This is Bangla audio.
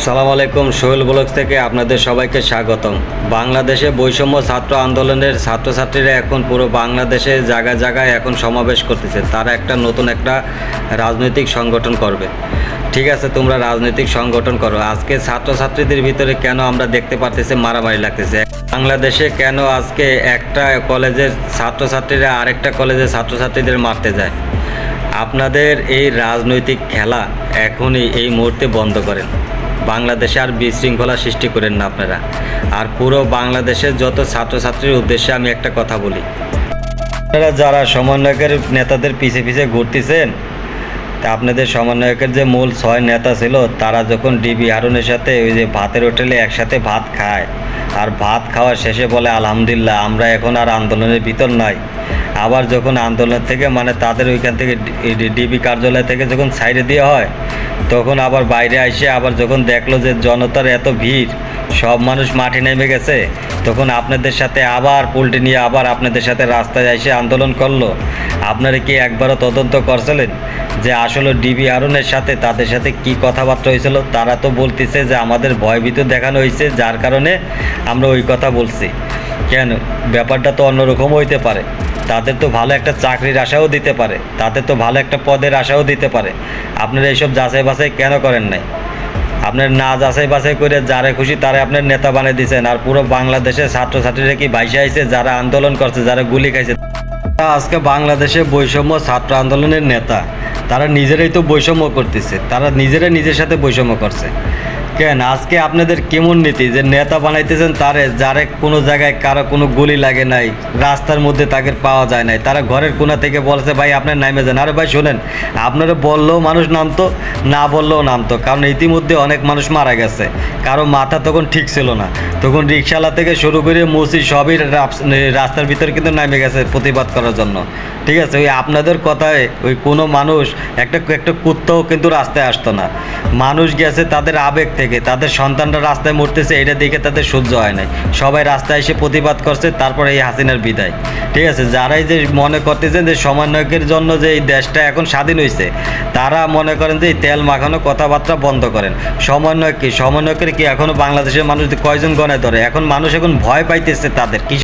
সালাম আলাইকুম, সোহেল ব্লগস থেকে আপনাদের সবাইকে স্বাগতম। বাংলাদেশে বৈষম্য ছাত্র আন্দোলনের ছাত্রছাত্রীরা এখন পুরো বাংলাদেশে জায়গায় জায়গায় এখন সমাবেশ করতেছে। তারা নতুন একটা রাজনৈতিক সংগঠন করবে। ঠিক আছে, তোমরা রাজনৈতিক সংগঠন করো। আজকে ছাত্রছাত্রীদের ভিতরে কেন আমরা দেখতে পারতেছি মারামারি লাগতেছে? বাংলাদেশে কেন আজকে একটা কলেজের ছাত্রছাত্রীরা আরেকটা কলেজের ছাত্রছাত্রীদের মারতে যায়? আপনাদের এই রাজনৈতিক খেলা এখনই এই মুহূর্তে বন্ধ করেন। বাংলাদেশে আর বিশৃঙ্খলা সৃষ্টি করেন না আপনারা। আর পুরো বাংলাদেশের যত ছাত্রছাত্রীর উদ্দেশ্যে আমি একটা কথা বলি, আপনারা যারা সমন্বয়কের নেতাদের পিছে পিছে ঘুরতেছেন, তা আপনাদের সমন্বয়কের যে মূল 6 নেতা ছিল, তারা যখন ডিবি হারুনের সাথে ওই যে ভাতের হোটেলে একসাথে ভাত খায়, আর ভাত খাওয়ার শেষে বলে আলহামদুলিল্লাহ আমরা এখন আর আন্দোলনের ভিতর নাই, আবার যখন আন্দোলন থেকে তাদের ওইখান থেকে ডিবি কার্যালয় থেকে যখন সাইডে দেওয়া হয়, তখন আবার বাইরে আসে আবার যখন দেখলো যে জনতার এত ভিড়, সব মানুষ মাঠে নেমে গেছে, তখন আপনাদের সাথে আবার পোল্ট্রি নিয়ে আবার আপনাদের সাথে রাস্তায় এসে আন্দোলন করলো। আপনারা কি একবারও তদন্ত করছিলেন যে আসলে ডিবি হারুনের সাথে তাদের সাথে কি কথাবার্তা হয়েছিল? তারা তো বলতেছে যে আমাদের ভয়ভীত দেখানো হয়েছে, যার কারণে আমরা ওই কথা বলছি। কেন? ব্যাপারটা তো অন্যরকম হইতে পারে। তাদের তো ভালো একটা চাকরির আশাও দিতে পারে, তাদের তো ভালো একটা পদের আশাও দিতে পারে। আপনারা এইসব যাচাই বাছাই কেন করেন নাই? আপনার না যাচাই বাছাই করে যারা খুশি তারা আপনার নেতা বানিয়ে দিয়েছেন। আর পুরো বাংলাদেশের ছাত্রছাত্রীরা কি ভাইসে আইছে? যারা আন্দোলন করছে, যারা গুলি খাইছে, তারা আজকে বাংলাদেশে বৈষম্য ছাত্র আন্দোলনের নেতা, তারা নিজেরাই তো বৈষম্য করতেছে, তারা নিজেরাই নিজের সাথে বৈষম্য করছে। কেন আজকে আপনাদের কেমন নীতি যে নেতা বানাইতেছেন তারে, যারে কোনো জায়গায় কারো কোনো গুলি লাগে নাই, রাস্তার মধ্যে তাকে পাওয়া যায় নাই, তারা ঘরের কোণা থেকে বলছে ভাই আপনার নামে যান। আরে ভাই শোনেন, আপনারা বললেও মানুষ নামতো, না বললেও নামতো, কারণ ইতিমধ্যে অনেক মানুষ মারা গেছে। কারো মাথা তখন ঠিক ছিল না, তখন রিক্সাওয়ালা থেকে শুরু করে মুসি সবই রাস্তার ভিতরে কিন্তু নামে গেছে প্রতিবাদ করার জন্য। ঠিক আছে, ওই আপনাদের কথায় ওই কোনো মানুষ একটা কুত্তাও কিন্তু রাস্তায় আসতো না। মানুষ গেছে তাদের আবেগ থেকে, তাদের সন্তানরা রাস্তায় মরতেছে এটা দেখে তাদের সহ্য হয় নাই, সবাই রাস্তায় এসে প্রতিবাদ করছে। তারপরে এই হাসিনার বিদায়। ঠিক আছে, যারাই যে মনে করতেছেন যে সমন্বয়কের জন্য যে এই দেশটা এখন স্বাধীন হয়েছে, তারা মনে করেন যে এই তেল মাখানো কথাবার্তা বন্ধ করেন। সমন্বয়কের কি এখনও বাংলাদেশের মানুষ কয়জন গণে ধরে? এখন মানুষ এখন ভয় পাইতেছে তাদের কি